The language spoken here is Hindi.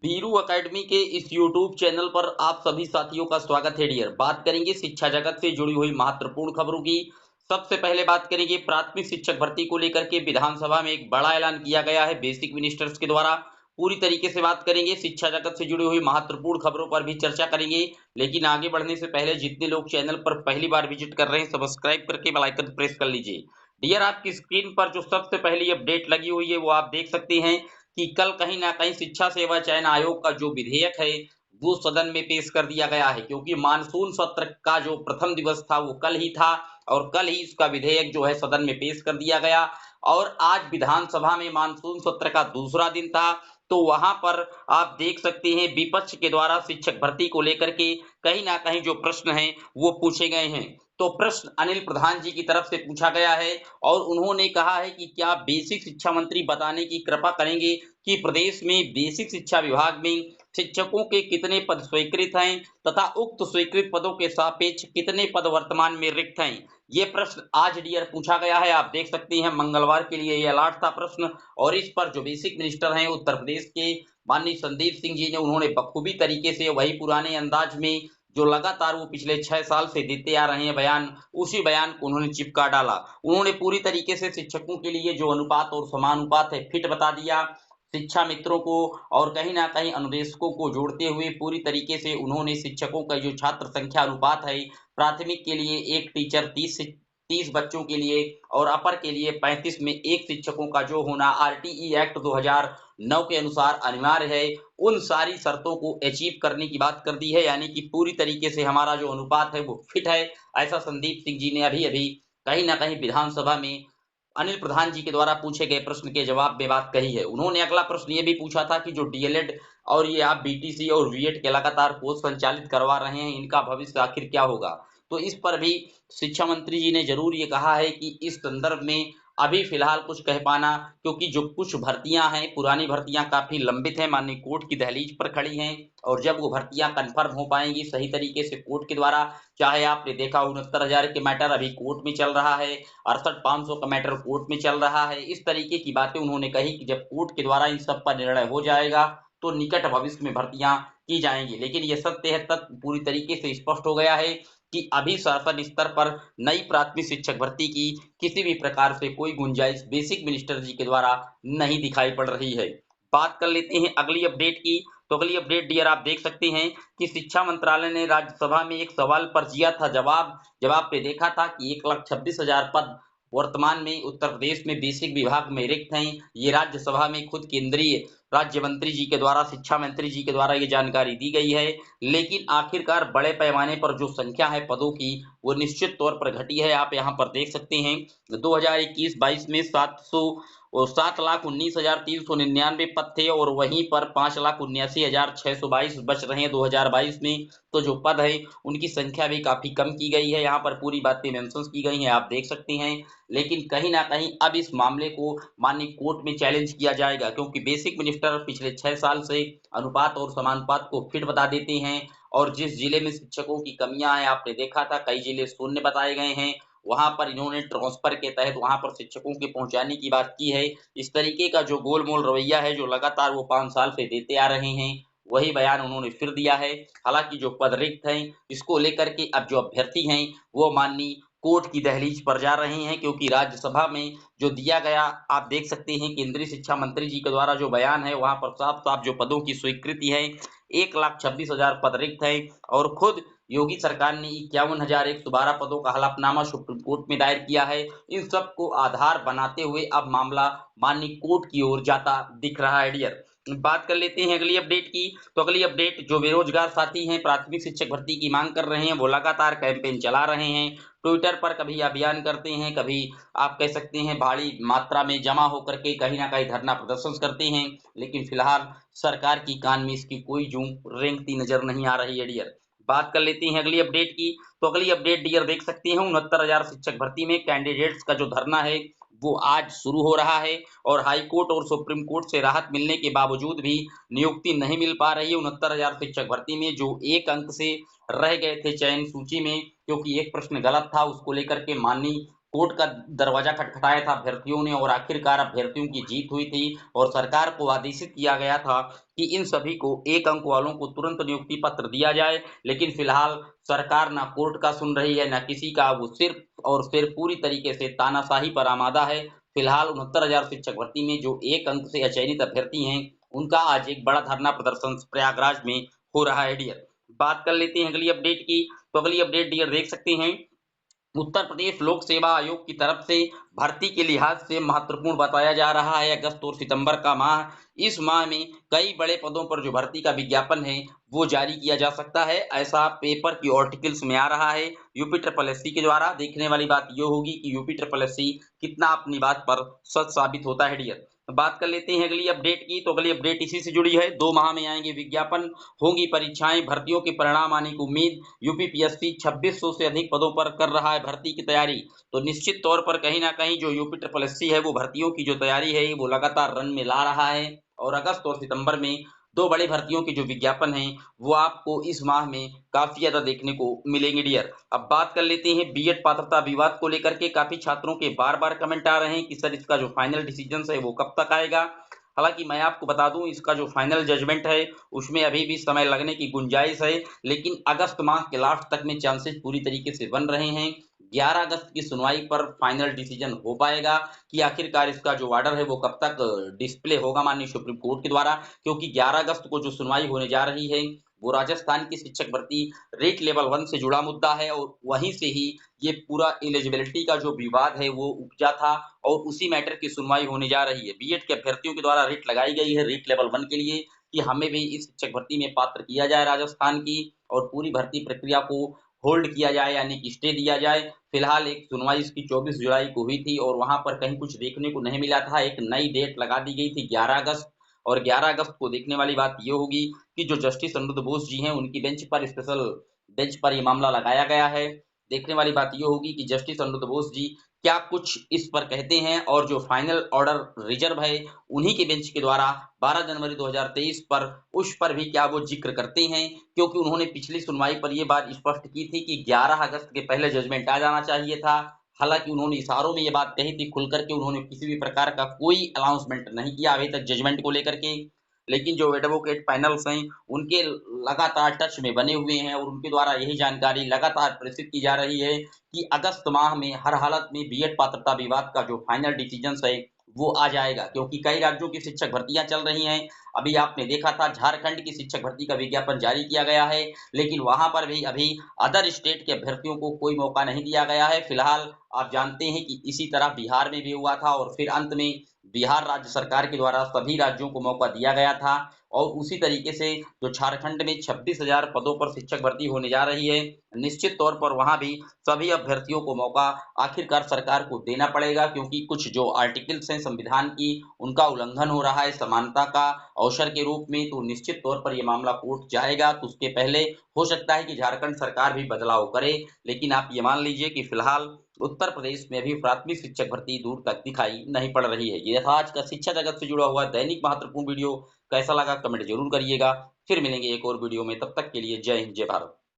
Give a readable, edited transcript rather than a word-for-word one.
वीरू एकेडमी के इस यूट्यूब चैनल पर आप सभी साथियों का स्वागत है डियर। बात करेंगे शिक्षा जगत से जुड़ी हुई महत्वपूर्ण खबरों की। सबसे पहले बात करेंगे प्राथमिक शिक्षक भर्ती को लेकर के विधानसभा में एक बड़ा ऐलान किया गया है बेसिक मिनिस्टर्स के द्वारा। पूरी तरीके से बात करेंगे, शिक्षा जगत से जुड़ी हुई महत्वपूर्ण खबरों पर भी चर्चा करेंगे। लेकिन आगे बढ़ने से पहले जितने लोग चैनल पर पहली बार विजिट कर रहे हैं, सब्सक्राइब करके बेल आइकन प्रेस कर लीजिए। डियर, आपकी स्क्रीन पर जो सबसे पहली अपडेट लगी हुई है वो आप देख सकते हैं कि कल कहीं ना कहीं शिक्षा सेवा चयन आयोग का जो विधेयक है वो सदन में पेश कर दिया गया है, क्योंकि मानसून सत्र का जो प्रथम दिवस था वो कल ही था और कल ही इसका विधेयक जो है सदन में पेश कर दिया गया। और आज विधानसभा में मानसून सत्र का दूसरा दिन था, तो वहां पर आप देख सकते हैं विपक्ष के द्वारा शिक्षक भर्ती को लेकर के कहीं ना कहीं जो प्रश्न हैं वो पूछे गए हैं। तो प्रश्न अनिल प्रधान जी की तरफ से पूछा गया है और उन्होंने कहा है कि क्या बेसिक शिक्षा मंत्री बताने की कृपा करेंगे कि प्रदेश में बेसिक शिक्षा विभाग में शिक्षकों के कितने पद स्वीकृत हैं तथा उक्त स्वीकृत पदों के सापेक्ष कितने पद वर्तमान में रिक्त हैं। ये प्रश्न आज डियर पूछा गया है। आप देख सकते हैं मंगलवार के लिए ये अलर्ट था प्रश्न, और इस पर जो बेसिक मिनिस्टर हैं उत्तर प्रदेश के माननीय संदीप सिंह जी ने उन्होंने बखूबी तरीके से वही पुराने अंदाज में जो लगातार वो पिछले 6 साल से देते आ रहे हैं बयान, उसी बयान को उन्होंने चिपका डाला। उन्होंने पूरी तरीके से शिक्षकों के लिए जो अनुपात और समानुपात है फिट बता दिया। शिक्षा मित्रों को और कहीं न कहीं अनुदेशकों को जोड़ते हुए पूरी तरीके से उन्होंने शिक्षकों का जो छात्र संख्या अनुपात है, प्राथमिक के लिए 1 टीचर 30 बच्चों के लिए और अपर के लिए 35 में 1 शिक्षकों का जो होना आरटीई एक्ट 2009 के अनुसार अनिवार्य है, उन सारी शर्तों को अचीव करने की बात कर दी है। यानी कि पूरी तरीके से हमारा जो अनुपात है वो फिट है। ऐसा संदीप सिंह जी ने अभी-अभी कहीं न कहीं विधानसभा में अनिल प्रधान जी के द्वारा पूछे गए प्रश्न के जवाब में बात कही है। उन्होंने अगला प्रश्न ये भी पूछा था कि जो डीएलएड और ये आप बीटीसी और बीएड के लगातार कोर्स संचालित करवा रहे हैं, इनका भविष्य आखिर क्या होगा? तो इस पर भी शिक्षा मंत्री जी ने जरूर ये कहा है कि इस संदर्भ में अभी फिलहाल कुछ कह पाना, क्योंकि जो कुछ भर्तियां हैं पुरानी भर्तियां काफी लंबित हैं, माननीय कोर्ट की दहलीज पर खड़ी हैं, और जब वो भर्तियां कंफर्म हो पाएंगी सही तरीके से कोर्ट के द्वारा, चाहे आपने देखा 69,000 के मैटर अभी कोर्ट में चल रहा है, 68,500 का मैटर कोर्ट में चल रहा है, इस तरीके की बातें उन्होंने कही कि जब कोर्ट के द्वारा इन सब पर निर्णय हो जाएगा तो निकट भविष्य में भर्तियां की जाएंगी। लेकिन यह सत्य है, तथ्य पूरी तरीके से स्पष्ट हो गया है कि अभी शासन स्तर पर नई प्राथमिक शिक्षक भर्ती की किसी भी प्रकार से कोई गुंजाइश बेसिक मिनिस्टर जी के द्वारा नहीं दिखाई पड़ रही है। बात कर लेते हैं अगली अपडेट की। तो अगली अपडेट डियर आप देख सकते हैं कि शिक्षा मंत्रालय ने राज्यसभा में एक सवाल पर दिया था जवाब पे देखा था कि 1,26,000 पद वर्तमान में उत्तर प्रदेश में बेसिक विभाग में रिक्त हैं। ये राज्यसभा में खुद केंद्रीय राज्य मंत्री जी के द्वारा, शिक्षा मंत्री जी के द्वारा ये जानकारी दी गई है। लेकिन आखिरकार बड़े पैमाने पर जो संख्या है पदों की वो निश्चित तौर पर घटी है। आप यहाँ पर देख सकते हैं 2021-22 में 7,19,399 पद थे और वहीं पर 5,79,622 बच रहे हैं 2022 में। तो जो पद है उनकी संख्या भी काफी कम की गई है। यहाँ पर पूरी बातें मेंशन की गई हैं, आप देख सकते हैं। लेकिन कहीं ना कहीं अब इस मामले को माननीय कोर्ट में चैलेंज किया जाएगा, क्योंकि बेसिक मिनिस्टर पिछले 6 साल से अनुपात और समानुपात को फिट बता देते हैं, और जिस जिले में शिक्षकों की कमियां हैं आपने देखा था कई जिले शून्य बताए गए हैं, वहां पर इन्होंने ट्रांसफर के तहत वहां पर शिक्षकों के पहुंचाने की बात की है। इस तरीके का जो गोलमोल रवैया है जो लगातार वो 5 साल से देते आ रहे हैं, वही बयान उन्होंने फिर दिया है। हालांकि जो पद रिक्त हैं इसको लेकर के अब जो अभ्यर्थी हैं वो माननीय कोर्ट की दहलीज पर जा रहे हैं, क्योंकि राज्यसभा में जो दिया गया आप देख सकते हैं केंद्रीय शिक्षा मंत्री जी के द्वारा जो बयान है वहां पर साफ साफ जो पदों की स्वीकृति है 1,26,000 पद रिक्त है, और खुद योगी सरकार ने 51,112 पदों का हलफनामा सुप्रीम कोर्ट में दायर किया है। इन सब को आधार बनाते हुए अब मामला माननीय कोर्ट की ओर जाता दिख रहा है डियर। बात कर लेते हैं अगली अपडेट की। तो अगली अपडेट, जो बेरोजगार साथी हैं प्राथमिक शिक्षक भर्ती की मांग कर रहे हैं वो लगातार कैंपेन चला रहे हैं। ट्विटर पर कभी अभियान करते हैं, कभी आप कह सकते हैं भारी मात्रा में जमा होकर के कहीं ना कहीं धरना प्रदर्शन करते हैं। लेकिन फिलहाल सरकार की कान में इसकी कोई जूं रेंगती नजर नहीं आ रही है डियर। बात कर लेते हैं अगली अपडेट की। तो अगली अपडेट डियर देख सकते हैं 69,000 शिक्षक भर्ती में कैंडिडेट्स का जो धरना है वो आज शुरू हो रहा है, और हाई कोर्ट और सुप्रीम कोर्ट से राहत मिलने के बावजूद भी नियुक्ति नहीं मिल पा रही है 69,000 शिक्षक भर्ती में, जो एक अंक से रह गए थे चयन सूची में, क्योंकि एक प्रश्न गलत था उसको लेकर के माननीय कोर्ट का दरवाजा खटखटाया था अभ्यर्थियों ने और आखिरकार अभ्यर्थियों की जीत हुई थी और सरकार को आदेशित किया गया था कि इन सभी को 1 अंक वालों को तुरंत नियुक्ति पत्र दिया जाए। लेकिन फिलहाल सरकार ना कोर्ट का सुन रही है, ना किसी का। वो सिर्फ और सिर्फ पूरी तरीके से तानाशाही पर आमादा है। फिलहाल 69,000 शिक्षक भर्ती में जो 1 अंक से अचयनित अभ्यर्थी हैं, उनका आज एक बड़ा धरना प्रदर्शन प्रयागराज में हो रहा है डियर। बात कर लेते हैं अगली अपडेट की। तो अगली अपडेट डियर देख सकते हैं, उत्तर प्रदेश लोक सेवा आयोग की तरफ से भर्ती के लिहाज से महत्वपूर्ण बताया जा रहा है अगस्त और सितंबर का माह। इस माह में कई बड़े पदों पर जो भर्ती का विज्ञापन है वो जारी किया जा सकता है, ऐसा पेपर की आर्टिकल्स में आ रहा है यूपी ट्रिपल एससी के द्वारा। देखने वाली बात ये होगी कि यूपी ट्रिपल एससी कितना अपनी बात पर सच साबित होता है डियर। बात कर लेते हैं अगली अपडेट की। तो अगली अपडेट इसी से जुड़ी है। 2 माह में आएंगे विज्ञापन, होंगी परीक्षाएं, भर्तियों के परिणाम आने की उम्मीद। यूपीपीएससी 2600 से अधिक पदों पर कर रहा है भर्ती की तैयारी। तो निश्चित तौर पर कहीं ना कहीं जो यूपी ट्रिपल एससी है वो भर्तियों की जो तैयारी है वो लगातार रन में ला रहा है और अगस्त और सितंबर में 2 बड़ी भर्तियों के जो विज्ञापन हैं वो आपको इस माह में काफी ज्यादा देखने को मिलेंगे डियर। अब बात कर लेते हैं बीएड पात्रता विवाद को लेकर के। काफी छात्रों के बार-बार कमेंट आ रहे हैं कि सर इसका जो फाइनल डिसीजन है वो कब तक आएगा। हालांकि मैं आपको बता दूं इसका जो फाइनल जजमेंट है उसमें अभी भी समय लगने की गुंजाइश है, लेकिन अगस्त माह के लास्ट तक में चांसेस पूरी तरीके से बन रहे हैं। 11 अगस्त की सुनवाई पर फाइनल डिसीजन हो पाएगा कि आखिरकार इसका जो ऑर्डर है वो कब तक डिस्प्ले होगा माननीय सुप्रीम कोर्ट के द्वारा, क्योंकि 11 अगस्त को जो सुनवाई होने जा रही है वो राजस्थान की शिक्षक भर्ती रेट लेवल 1 से जुड़ा मुद्दा है और वहीं से ही ये पूरा एलिजिबिलिटी का जो विवाद है वो उपजा था और उसी मैटर की सुनवाई होने जा रही है। बीएड के अभ्यर्थियों के द्वारा रेट लगाई गई है रेट लेवल 1 के लिए कि हमें भी इस शिक्षक भर्ती में पात्र किया जाए राजस्थान की और पूरी भर्ती प्रक्रिया को होल्ड किया जाए यानी कि स्टे दिया जाए। फिलहाल एक सुनवाई इसकी 24 जुलाई को हुई थी और वहां पर कहीं कुछ देखने को नहीं मिला था। एक नई डेट लगा दी गई थी 11 अगस्त और 11 अगस्त को देखने वाली बात ये होगी कि जो जस्टिस अनिरुद्ध बोस जी हैं उनकी बेंच पर स्पेशल बेंच पर ये मामला लगाया गया है। देखने वाली बात ये होगी कि जस्टिस अनिरुद्ध बोस जी क्या कुछ इस पर कहते हैं और जो फाइनल ऑर्डर रिजर्व है उन्हीं के बेंच के द्वारा 12 जनवरी 2023 पर उस पर भी क्या वो जिक्र करते हैं, क्योंकि उन्होंने पिछली सुनवाई पर ये बात स्पष्ट की थी कि 11 अगस्त के पहले जजमेंट आ जाना चाहिए था। हालांकि उन्होंने इशारों में ये बात कही थी खुल करके, उन्होंने किसी भी प्रकार का कोई अनाउंसमेंट नहीं किया अभी तक जजमेंट को लेकर के। लेकिन जो एडवोकेट पैनल्स हैं उनके लगातार टच में बने हुए हैं और उनके द्वारा यही जानकारी लगातार प्रेषित की जा रही है कि अगस्त माह में हर हालत में बीएड पात्रता विवाद का जो फाइनल डिसीजन है वो आ जाएगा, क्योंकि कई राज्यों की शिक्षक भर्तियां चल रही हैं। अभी आपने देखा था झारखंड की शिक्षक भर्ती का विज्ञापन जारी किया गया है, लेकिन वहां पर भी अभी अदर स्टेट के अभ्यर्थियों को कोई मौका नहीं दिया गया है। फिलहाल आप जानते हैं कि इसी तरह बिहार में भी हुआ था और फिर अंत में बिहार राज्य सरकार के द्वारा सभी राज्यों को मौका दिया गया था और उसी तरीके से जो झारखंड में 26,000 पदों पर शिक्षक भर्ती होने जा रही है, निश्चित तौर पर वहां भी सभी अभ्यर्थियों को मौका आखिरकार सरकार को देना पड़ेगा, क्योंकि कुछ जो आर्टिकल्स हैं संविधान की उनका उल्लंघन हो रहा है समानता का अवसर के रूप में। तो निश्चित तौर पर यह मामला कोर्ट जाएगा तो उसके पहले हो सकता है कि झारखंड सरकार भी बदलाव करे, लेकिन आप ये मान लीजिए कि फिलहाल उत्तर प्रदेश में भी प्राथमिक शिक्षक भर्ती दूर तक दिखाई नहीं पड़ रही है। ये था आज का शिक्षा जगत से जुड़ा हुआ दैनिक महत्वपूर्ण वीडियो। कैसा लगा कमेंट जरूर करिएगा। फिर मिलेंगे एक और वीडियो में, तब तक के लिए जय हिंद जय भारत।